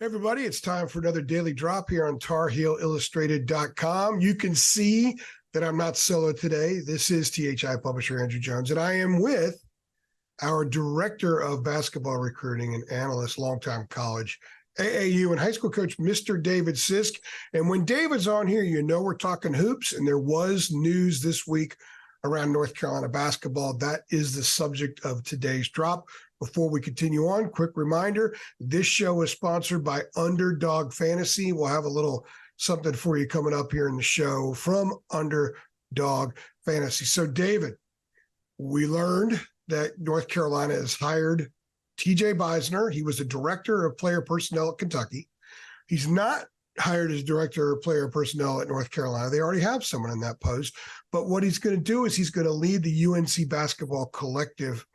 Everybody, it's time for another daily drop here on TarHeelIllustrated.com. You can see that I'm not solo today. This is THI publisher Andrew Jones, and I am with our director of basketball recruiting and analyst, longtime college, AAU, and high school coach, Mr. David Sisk. And when David's on here, you know we're talking hoops, and there was news this week around North Carolina basketball. That is the subject of today's drop. Before we continue on, quick reminder, this show is sponsored by Underdog Fantasy. We'll have a little something for you coming up here in the show from Underdog Fantasy. So, David, we learned that North Carolina has hired TJ Beisner. He was the director of player personnel at Kentucky. He's not hired as director of player personnel at North Carolina. They already have someone in that post. But what he's going to do is he's going to lead the UNC basketball collective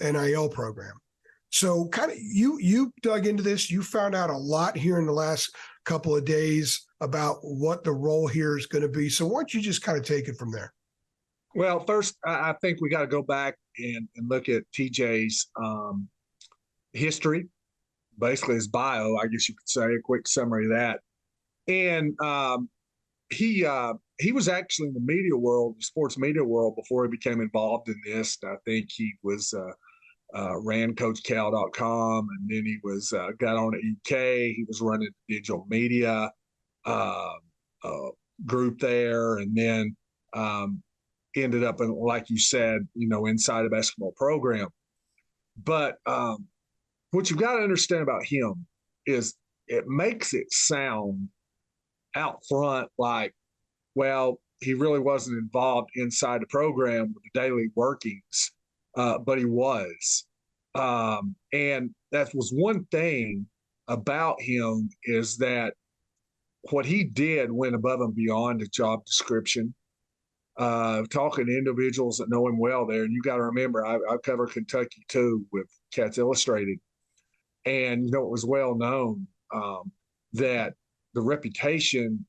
NIL program. So kind of you dug into this. You found out a lot here in the last couple of days about what the role here is going to be. So why don't you just kind of take it from there? Well, first, I think we got to go back and look at TJ's history, basically his bio, I guess you could say, a quick summary of that. And he was actually in the media world, the sports media world, before he became involved in this. I think he was ran CoachCal.com, and then he was got on at EK. He was running digital media group there, and then ended up in, like you said, inside a basketball program. But what you've got to understand about him is it makes it sound out front like, well, he really wasn't involved inside the program with the daily workings, but he was. And that was one thing about him, is that what he did went above and beyond the job description. Talking to individuals that know him well there, and you got to remember, I cover Kentucky too with Cats Illustrated, and it was well known that the reputation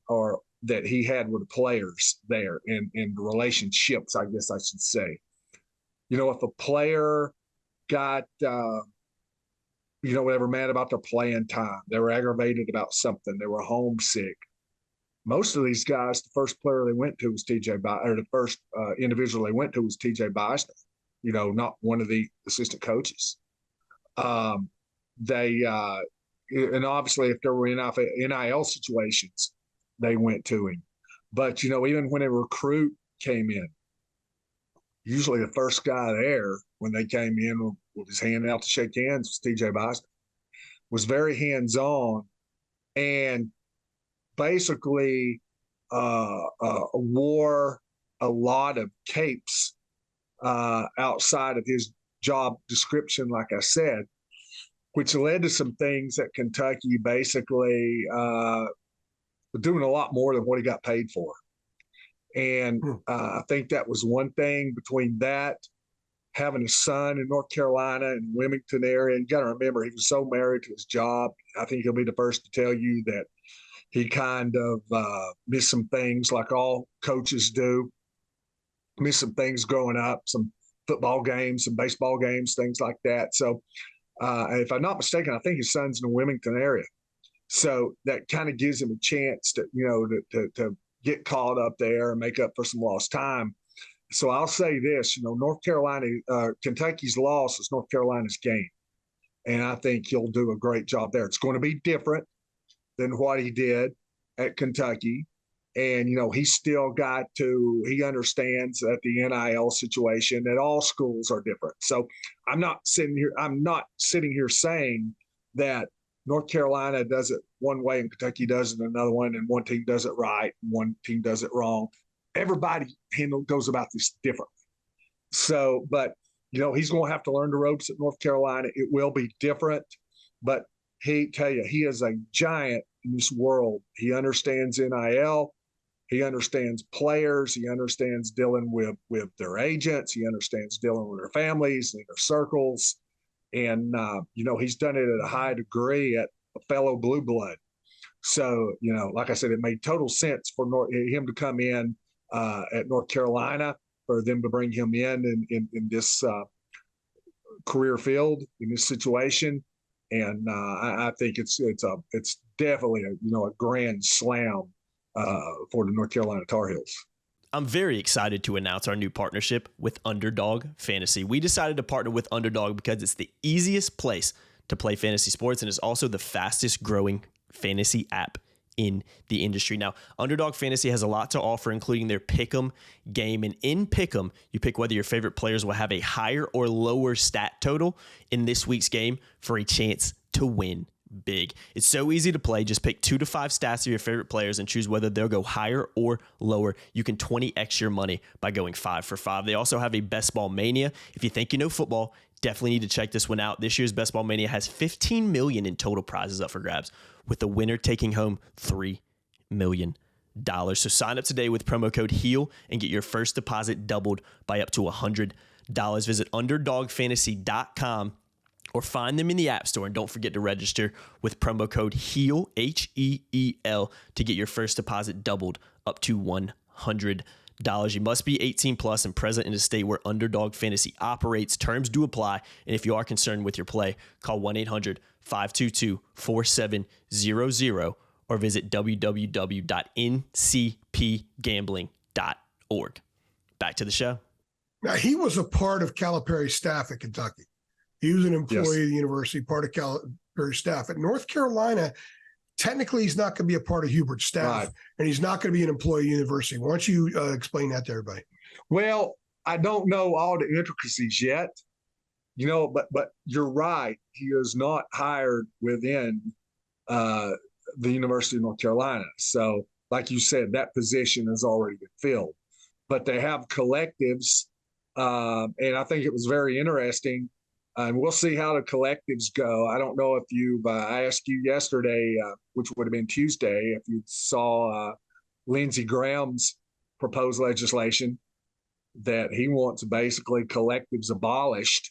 that he had with the players there, and the relationships, I guess I should say. If a player got whatever, mad about their playing time, they were aggravated about something, they were homesick. Most of these guys, the first player they went to was the first individual they went to was TJ Beisner, not one of the assistant coaches. And obviously if there were NIL situations, they went to him. But, even when a recruit came in, usually the first guy there when they came in with his hand out to shake hands was TJ Beisner. Was very hands-on, and basically wore a lot of capes outside of his job description, like I said, which led to some things that Kentucky basically doing a lot more than what he got paid for. And I think that was one thing. Between that, having a son in North Carolina and Wilmington area, and you got to remember, he was so married to his job. I think he'll be the first to tell you that he kind of missed some things, like all coaches do. Missed some things growing up, some football games, some baseball games, things like that. So if I'm not mistaken, I think his son's in the Wilmington area. So that kind of gives him a chance to get caught up there and make up for some lost time. So I'll say this, Kentucky's loss is North Carolina's gain. And I think he'll do a great job there. It's going to be different than what he did at Kentucky. And, he understands that the NIL situation at all schools are different. So I'm not sitting here saying that North Carolina does it one way and Kentucky does it another one, and one team does it right and one team does it wrong. Everybody goes about this differently. So, but, he's going to have to learn the ropes at North Carolina. It will be different, but he is a giant in this world. He understands NIL. He understands players. He understands dealing with their agents. He understands dealing with their families and their circles. And, he's done it at a high degree at a fellow blue blood. So, like I said, it made total sense for him to come in at North Carolina, for them to bring him in this career field, in this situation. And I think it's definitely a grand slam for the North Carolina Tar Heels. I'm very excited to announce our new partnership with Underdog Fantasy. We decided to partner with Underdog because it's the easiest place to play fantasy sports, and it's also the fastest growing fantasy app in the industry. Now, Underdog Fantasy has a lot to offer, including their Pick'em game. And in Pick'em, you pick whether your favorite players will have a higher or lower stat total in this week's game for a chance to win big. It's so easy to play. Just pick 2 to 5 stats of your favorite players and choose whether they'll go higher or lower. You can 20x your money by going 5 for 5. They also have a Best Ball Mania. If you think you know football, definitely need to check this one out. This year's Best Ball Mania has $15 million in total prizes up for grabs, with the winner taking home $3 million. So sign up today with promo code HEAL and get your first deposit doubled by up to $100. Visit UnderdogFantasy.com or find them in the App Store. And don't forget to register with promo code HEAL, HEEL, to get your first deposit doubled up to $100. You must be 18 plus and present in a state where Underdog Fantasy operates. Terms do apply. And if you are concerned with your play, call 1-800-522-4700 or visit www.ncpgambling.org. Back to the show. Now, he was a part of Calipari's staff at Kentucky. He was an employee of the university, part of Calipari's staff. At North Carolina, technically, he's not going to be a part of Hubert's staff, and he's not going to be an employee of the university. Why don't you explain that to everybody? Well, I don't know all the intricacies yet, but you're right. He is not hired within the University of North Carolina. So, like you said, that position has already been filled. But they have collectives, and I think it was very interesting. And we'll see how the collectives go. I don't know if I asked you yesterday, which would have been Tuesday, if you saw Lindsey Graham's proposed legislation that he wants basically collectives abolished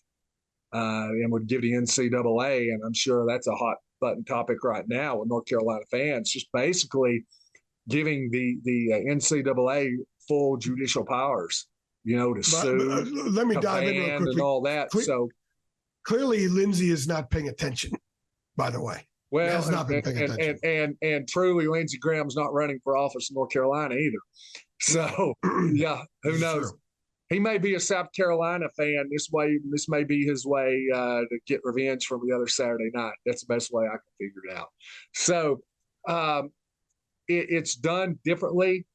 and would give the NCAA, and I'm sure that's a hot button topic right now with North Carolina fans, just basically giving the NCAA full judicial powers, to sue, let me dive in real quickly. and all that. Clearly, Lindsey is not paying attention, by the way. Well, he has not been paying attention. And truly, Lindsey Graham's not running for office in North Carolina either. So, yeah, who knows? True. He may be a South Carolina fan. This may be his way to get revenge from the other Saturday night. That's the best way I can figure it out. So, it's done differently.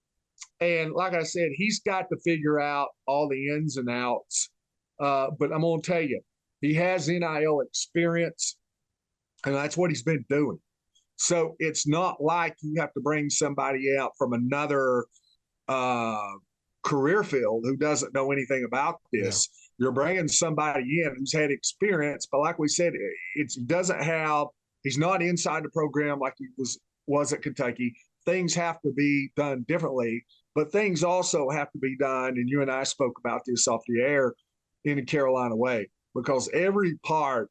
And like I said, he's got to figure out all the ins and outs. But I'm going to tell you, he has NIL experience, and that's what he's been doing. So it's not like you have to bring somebody out from another career field who doesn't know anything about this. Yeah. You're bringing somebody in who's had experience, but like we said, he's not inside the program like he was at Kentucky. Things have to be done differently, but things also have to be done, and you and I spoke about this off the air, in the Carolina way. Because every part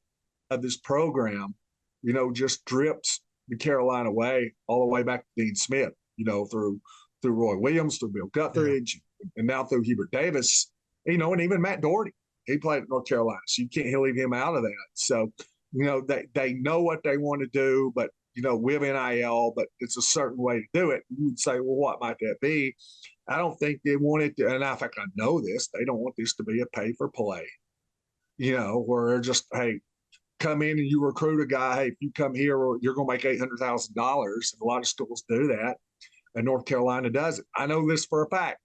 of this program, just drips the Carolina way all the way back to Dean Smith, through Roy Williams, through Bill Guthridge, and now through Hubert Davis, and even Matt Doherty. He played at North Carolina, so you can't leave him out of that. So, they know what they want to do, but, with NIL, but it's a certain way to do it. You would say, well, what might that be? I don't think they want it to, and in fact, I know this, they don't want this to be a pay-for-play. Where they're just, hey, come in and you recruit a guy. Hey, if you come here, you're going to make $800,000. And a lot of schools do that. And North Carolina does it. I know this for a fact.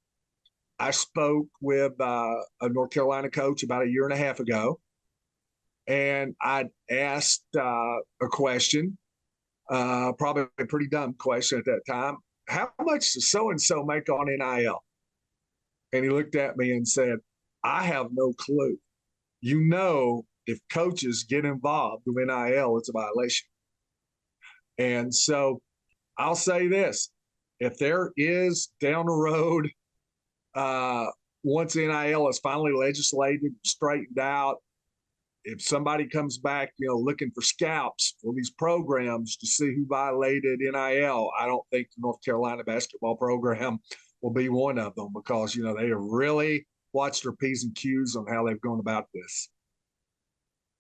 I spoke with a North Carolina coach about a year and a half ago. And I asked a question, probably a pretty dumb question at that time. How much does so-and-so make on NIL? And he looked at me and said, I have no clue. If coaches get involved with NIL, it's a violation. And so I'll say this, if there is down the road, once NIL is finally legislated, straightened out, if somebody comes back, looking for scalps for these programs to see who violated NIL, I don't think the North Carolina basketball program will be one of them because, they have really watched their P's and Q's on how they've gone about this.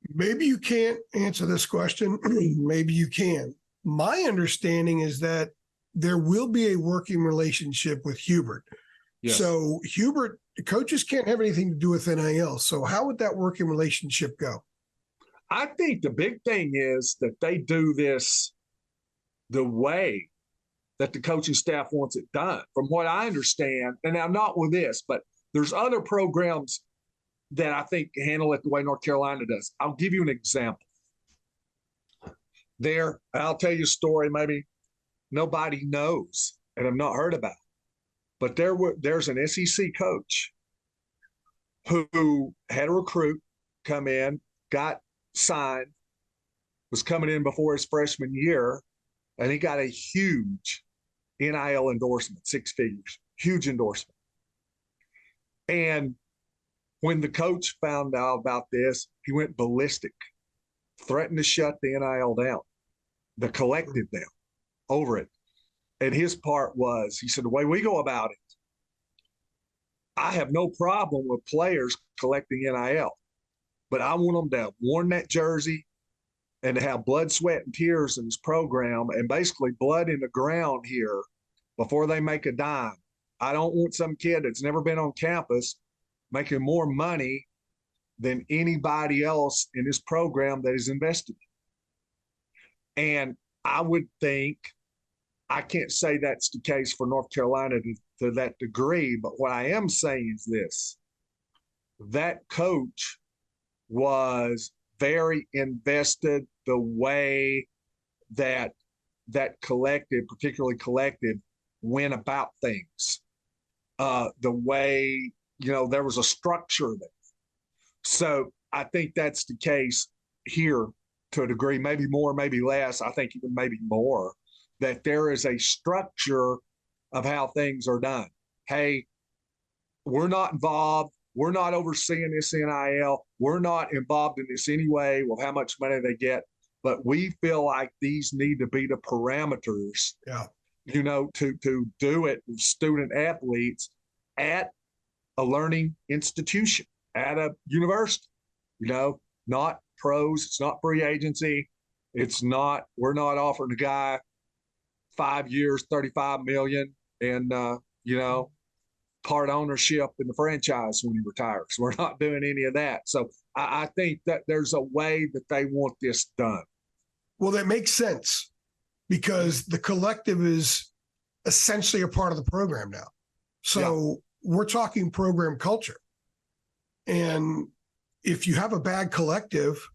Maybe you can't answer this question. Maybe you can. My understanding is that there will be a working relationship with Hubert. Yes. So Hubert, coaches can't have anything to do with NIL. So how would that working relationship go? I think the big thing is that they do this the way that the coaching staff wants it done. From what I understand, and I'm not with this, but there's other programs that I think handle it the way North Carolina does. I'll give you an example. I'll tell you a story maybe nobody knows and have not heard about. But there's an SEC coach who had a recruit come in, got signed, was coming in before his freshman year, and he got a huge NIL endorsement, 6 figures, huge endorsement. And when the coach found out about this, he went ballistic, threatened to shut the NIL down, the collective down over it. And his part was, he said, the way we go about it, I have no problem with players collecting NIL, but I want them to have worn that jersey and to have blood, sweat, and tears in this program and basically blood in the ground here before they make a dime. I don't want some kid that's never been on campus making more money than anybody else in this program that is invested. And I would think, I can't say that's the case for North Carolina to that degree, but what I am saying is this: that coach was very invested the way that collective, particularly collective, went about things. The way, there was a structure there. So I think that's the case here to a degree, maybe more, maybe less. I think even maybe more, that there is a structure of how things are done. Hey, we're not involved. We're not overseeing this NIL. We're not involved in this anyway with how much money they get. But we feel like these need to be the parameters, to do it with student athletes at a learning institution, at a university, not pros. It's not free agency. We're not offering a guy 5 years, $35 million, and part ownership in the franchise when he retires. We're not doing any of that. So I think that there's a way that they want this done. Well, that makes sense because the collective is essentially a part of the program now. So we're talking program culture. And if you have a bad collective,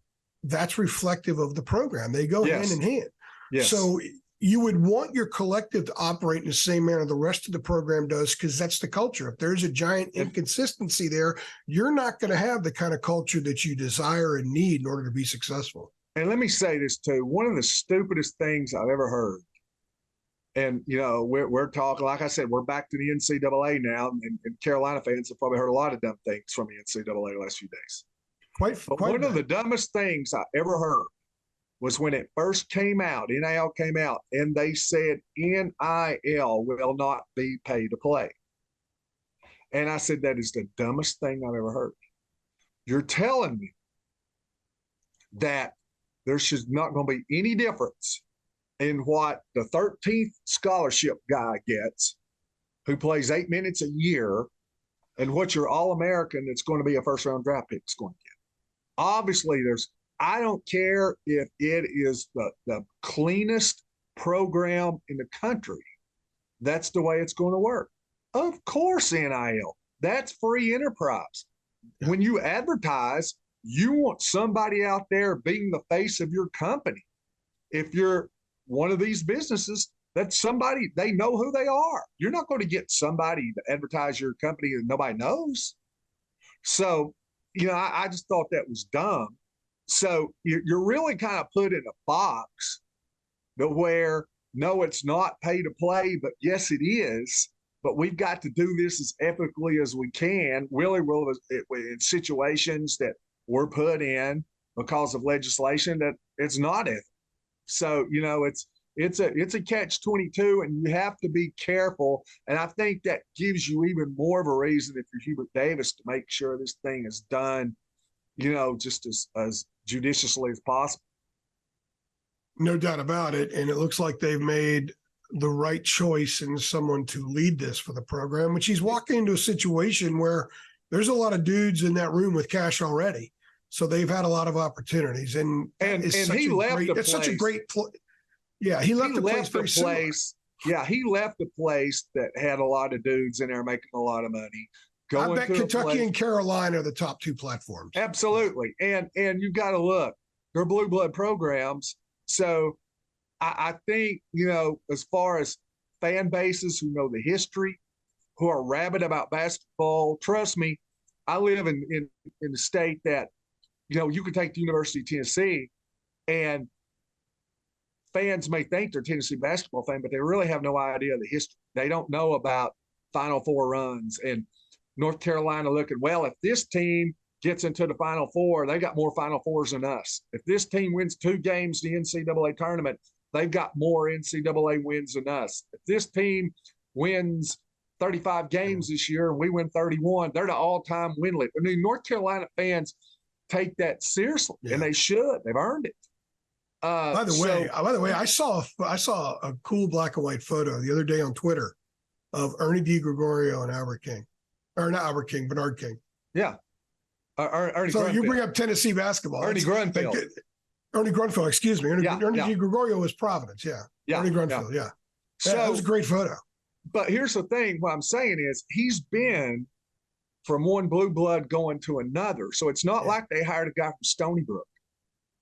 that's reflective of the program. They go hand in hand. Yes. So you would want your collective to operate in the same manner the rest of the program does, because that's the culture. If there's a giant inconsistency there, you're not going to have the kind of culture that you desire and need in order to be successful. And let me say this too. One of the stupidest things I've ever heard, and we're talking, like I said, we're back to the NCAA now, and Carolina fans have probably heard a lot of dumb things from the NCAA the last few days. One of the dumbest things I ever heard was when it first came out, NIL came out, and they said NIL will not be pay to play. And I said, that is the dumbest thing I've ever heard. You're telling me that there's just not going to be any difference in what the 13th scholarship guy gets, who plays 8 minutes a year, and what your All-American that's going to be a first-round draft pick is going to get. Obviously, I don't care if it is the cleanest program in the country. That's the way it's going to work. Of course, NIL, that's free enterprise. When you advertise, you want somebody out there being the face of your company. If you're one of these businesses, that's somebody, they know who they are. You're not going to get somebody to advertise your company that nobody knows. So, I just thought that was dumb. So you're really kind of put in a box where, no, it's not pay to play, but yes, it is. But we've got to do this as ethically as we can, really, in situations that we're put in because of legislation that it's not ethical. So, it's a catch-22, and you have to be careful. And I think that gives you even more of a reason, if you're Hubert Davis, to make sure this thing is done, just as judiciously as possible. No doubt about it. And it looks like they've made the right choice in someone to lead this for the program, which he's walking into a situation where there's a lot of dudes in that room with cash already. So they've had a lot of opportunities. And he left the place. Such a great yeah, he left the place. Yeah, he left the place that had a lot of dudes in there making a lot of money. I bet Kentucky and Carolina are the top two platforms. Absolutely. And you've got to look, they're blue blood programs. So I think, as far as fan bases who know the history, who are rabid about basketball, trust me, I live in the state that, you can take the University of Tennessee and fans may think they're Tennessee basketball fan, but they really have no idea of the history. They don't know about Final Four runs and North Carolina looking, well, if this team gets into the Final Four, they got more Final Fours than us. If this team wins 2 games in the NCAA tournament, they've got more NCAA wins than us. If this team wins 35 games this year and we win 31, they're the all-time win leader. I mean, North Carolina fans take that seriously, and they should. They've earned it. By the way, I saw a cool black and white photo the other day on Twitter of Ernie DiGregorio and Albert King, or not Albert King, Bernard King. Yeah. Ernie so Grunfeld. You bring up Tennessee basketball. Ernie Grunfeld. Ernie Grunfeld, excuse me. Ernie DiGregorio was Providence. Yeah. Ernie Grunfeld. Yeah. So, that was a great photo. But here's the thing. What I'm saying is he's been from one blue blood going to another. So it's not like they hired a guy from Stony Brook.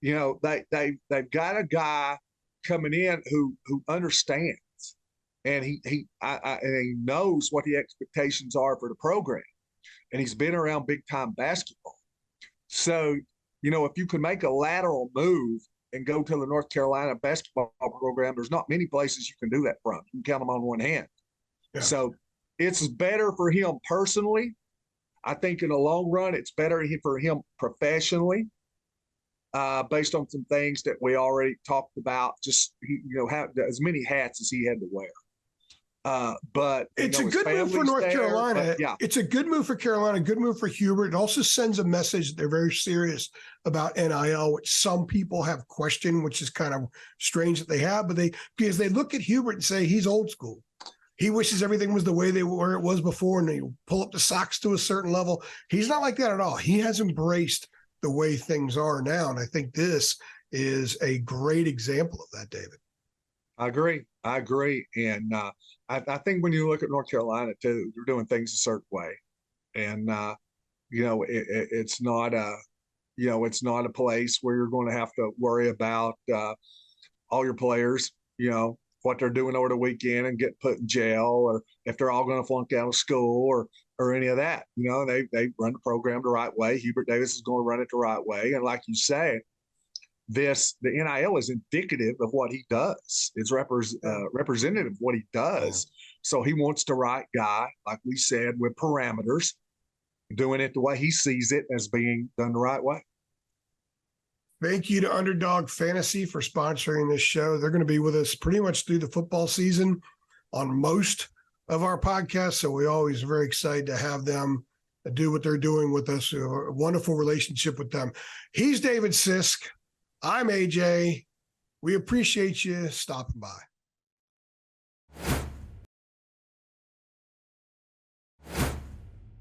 They've got a guy coming in who understands, and he knows what the expectations are for the program, and he's been around big time basketball. So, if you can make a lateral move and go to the North Carolina basketball program, there's not many places you can do that from. You can count them on one hand. Yeah. So it's better for him personally. I think in the long run, it's better for him professionally. Based on some things that we already talked about, just have as many hats as he had to wear. But it's a good move for North Carolina. It's a good move for Carolina, good move for Hubert. It also sends a message that they're very serious about NIL, which some people have questioned, which is kind of strange that they have, but because they look at Hubert and say he's old school. He wishes everything was the way it was before, and they pull up the socks to a certain level. He's not like that at all. He has embraced the way things are now. And I think this is a great example of that, David. I agree. And I think when you look at North Carolina too, they're doing things a certain way. And, it's not a place where you're going to have to worry about all your players, what they're doing over the weekend and get put in jail, or if they're all going to flunk out of school or any of that. They run the program the right way. Hubert Davis is going to run it the right way. And like you say, the NIL is indicative of what he does. It's representative of what he does. So he wants the right guy, like we said, with parameters, doing it the way he sees it as being done the right way. Thank you to Underdog Fantasy for sponsoring this show. They're going to be with us pretty much through the football season on most of our podcasts. So we always are very excited to have them do what they're doing with us. A wonderful relationship with them. He's David Sisk. I'm AJ. We appreciate you stopping by.